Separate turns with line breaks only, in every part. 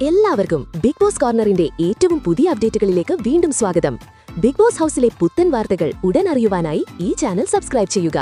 എല്ലാവർക്കും big boss കോർണറിന്റെ ഏറ്റവും പുതിയ അപ്ഡേറ്റുകളിലേക്ക് വീണ്ടും സ്വാഗതം. ബിഗ് ബോസ് ഹൗസിലെ പുത്തൻ വാർത്തകൾ ഉടൻ അറിയുവാനായി ഈ ചാനൽ സബ്സ്ക്രൈബ് ചെയ്യുക.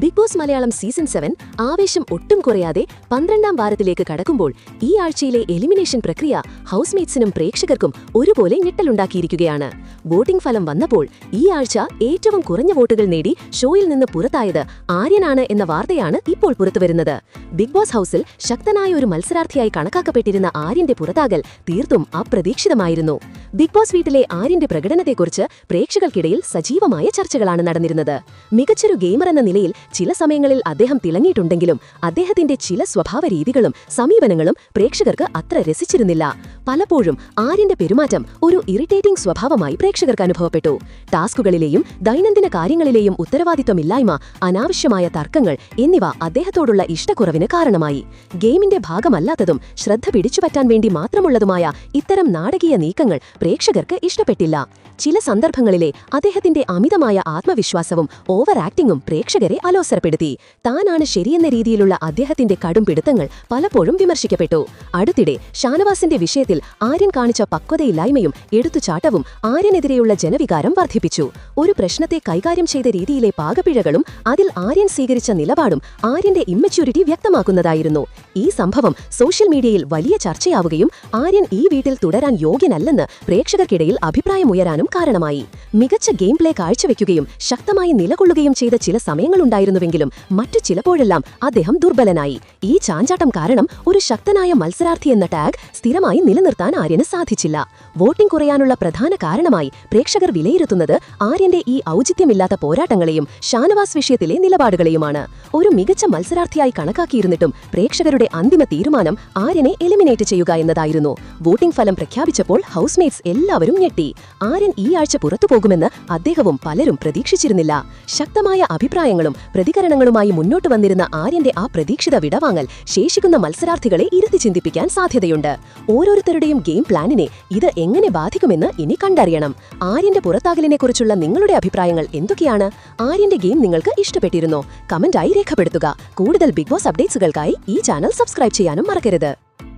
ബിഗ് ബോസ് മലയാളം സീസൺ 7 ആവേശം ഒട്ടും കുറയാതെ 12ാം വാരത്തിലേക്ക് കടക്കുമ്പോൾ ഈ ആഴ്ചയിലെ എലിമിനേഷൻ പ്രക്രിയ ഹൗസ്മേറ്റ്സിനും പ്രേക്ഷകർക്കും ഒരുപോലെ ഞെട്ടലുണ്ടാക്കിയിരിക്കുകയാണ്. വോട്ടിംഗ് ഫലം വന്നപ്പോൾ ഈ ആഴ്ച ഏറ്റവും കുറഞ്ഞ വോട്ടുകൾ നേടി ഷോയിൽ നിന്ന് പുറത്തായത് ആര്യനാണ് എന്ന വാർത്തയാണ് ഇപ്പോൾ പുറത്തുവരുന്നത്. ബിഗ് ബോസ് ഹൗസിൽ ശക്തനായ ഒരു മത്സരാർത്ഥിയായി കണക്കാക്കപ്പെട്ടിരുന്ന ആര്യന്റെ പുറത്താകൽ തീർത്തും അപ്രതീക്ഷിതമായിരുന്നു. ബിഗ് ബോസ് വീട്ടിലെ ആര്യന്റെ പ്രകടനത്തെക്കുറിച്ച് പ്രേക്ഷകർക്കിടയിൽ സജീവമായ ചർച്ചകളാണ് നടന്നിരുന്നത്. മികച്ചൊരു ഗെയിമർ എന്ന നിലയിൽ ചില സമയങ്ങളിൽ അദ്ദേഹം തിളങ്ങിയിട്ടുണ്ടെങ്കിലും അദ്ദേഹത്തിന്റെ ചില സ്വഭാവ രീതികളും സമീപനങ്ങളും പ്രേക്ഷകർക്ക് അത്ര രസിച്ചിരുന്നില്ല. പലപ്പോഴും ആര്യന്റെ പെരുമാറ്റം ഒരു ഇറിറ്റേറ്റിംഗ് സ്വഭാവമായി പ്രേക്ഷകർക്ക് അനുഭവപ്പെട്ടു. ടാസ്കുകളിലെയും ദൈനംദിന കാര്യങ്ങളിലെയും ഉത്തരവാദിത്വമില്ലായ്മ, അനാവശ്യമായ തർക്കങ്ങൾ എന്നിവ അദ്ദേഹത്തോടുള്ള ഇഷ്ടക്കുറവിന് കാരണമായി. ഗെയിമിന്റെ ഭാഗമല്ലാത്തതും ശ്രദ്ധ പിടിച്ചുപറ്റാൻ വേണ്ടി മാത്രമുള്ളതുമായ ഇത്തരം നാടകീയ നീക്കങ്ങൾ പ്രേക്ഷകർക്ക് ഇഷ്ടപ്പെട്ടില്ല. ചില സന്ദർഭങ്ങളിലെ അദ്ദേഹത്തിന്റെ അമിതമായ ആത്മവിശ്വാസവും ഓവർ ആക്ടിംഗും പ്രേക്ഷകരെ അലോസരപ്പെടുത്തി. താനാണ് ശരിയെന്ന രീതിയിലുള്ള അദ്ദേഹത്തിന്റെ കടും പിടുത്തങ്ങൾ പലപ്പോഴും വിമർശിക്കപ്പെട്ടു. അടുത്തിടെ ഷാനവാസിന്റെ വിഷയത്തിൽ ആര്യൻ കാണിച്ച പക്വതയില്ലായ്മയും എടുത്തുചാട്ടവും ആര്യനെതിരെയുള്ള ജനവികാരം വർദ്ധിപ്പിച്ചു. ഒരു പ്രശ്നത്തെ കൈകാര്യം ചെയ്ത രീതിയിലെ പാകപ്പിഴകളും അതിൽ ആര്യൻ സ്വീകരിച്ച നിലപാടും ആര്യന്റെ ഇമ്മച്യൂരിറ്റി വ്യക്തമാക്കുന്നതായിരുന്നു. ഈ സംഭവം സോഷ്യൽ മീഡിയയിൽ വലിയ ചർച്ചയാവുകയും ആര്യൻ ഈ വീട്ടിൽ തുടരാൻ യോഗ്യനല്ലെന്ന് പ്രേക്ഷകർക്കിടയിൽ അഭിപ്രായമുയരാനും കാരണമായി. മികച്ച ഗെയിം പ്ലേ കാഴ്ചവെക്കുകയും ശക്തമായി നിലകൊള്ളുകയും ചെയ്ത ചില സമയങ്ങളുണ്ടായിരുന്നുവെങ്കിലും മറ്റു ചിലപ്പോഴെല്ലാം അദ്ദേഹം ദുർബലനായി. ഈ ചാഞ്ചാട്ടം കാരണം ഒരു ശക്തനായ മത്സരാർത്ഥി എന്ന ടാഗ് സ്ഥിരമായി നിലനിർത്താൻ ആര്യന് സാധിച്ചില്ല. വോട്ടിംഗ് കുറയാനുള്ള പ്രധാന കാരണമായി പ്രേക്ഷകർ വിലയിരുത്തുന്നത് ആര്യന്റെ ഈ ഔചിത്യമില്ലാത്ത പോരാട്ടങ്ങളെയും ഷാനവാസ് വിഷയത്തിലെ നിലപാടുകളെയുമാണ്. ഒരു മികച്ച മത്സരാർത്ഥിയായി കണക്കാക്കിയിരുന്നിട്ടും പ്രേക്ഷകരുടെ അന്തിമ തീരുമാനം ആര്യനെ എലിമിനേറ്റ് ചെയ്യുക എന്നതായിരുന്നു. വോട്ടിംഗ് ഫലം പ്രഖ്യാപിച്ചപ്പോൾ ഹൗസ്മേറ്റ്സ് എല്ലാവരും ഞെട്ടി. ആര്യൻ ഈ ആഴ്ച പുറത്തുപോകുമെന്ന് അദ്ദേഹവും പലരും പ്രതീക്ഷിച്ചിരുന്നില്ല. ശക്തമായ അഭിപ്രായങ്ങളും പ്രതികരണങ്ങളുമായി മുന്നോട്ട് വന്നിരുന്ന ആര്യന്റെ ആ പ്രതീക്ഷിത വിടവാങ്ങൽ ശേഷിക്കുന്ന മത്സരാർത്ഥികളെ ഇരുത്തി ചിന്തിപ്പിക്കാൻ സാധ്യതയുണ്ട്. ഓരോരുത്തരുടെയും ഗെയിം പ്ലാനിനെ ഇത് എങ്ങനെ ബാധിക്കുമെന്ന് ഇനി കണ്ടറിയണം. ആര്യന്റെ പുറത്താകലിനെക്കുറിച്ചുള്ള നിങ്ങളുടെ അഭിപ്രായങ്ങൾ എന്തൊക്കെയാണ്? ആര്യന്റെ ഗെയിം നിങ്ങൾക്ക് ഇഷ്ടപ്പെട്ടിരുന്നോ? കമന്റായി രേഖപ്പെടുത്തുക. കൂടുതൽ ബിഗ് ബോസ് അപ്ഡേറ്റ്സുകൾക്കായി ഈ ചാനൽ സബ്സ്ക്രൈബ് ചെയ്യാനും മറക്കരുത്.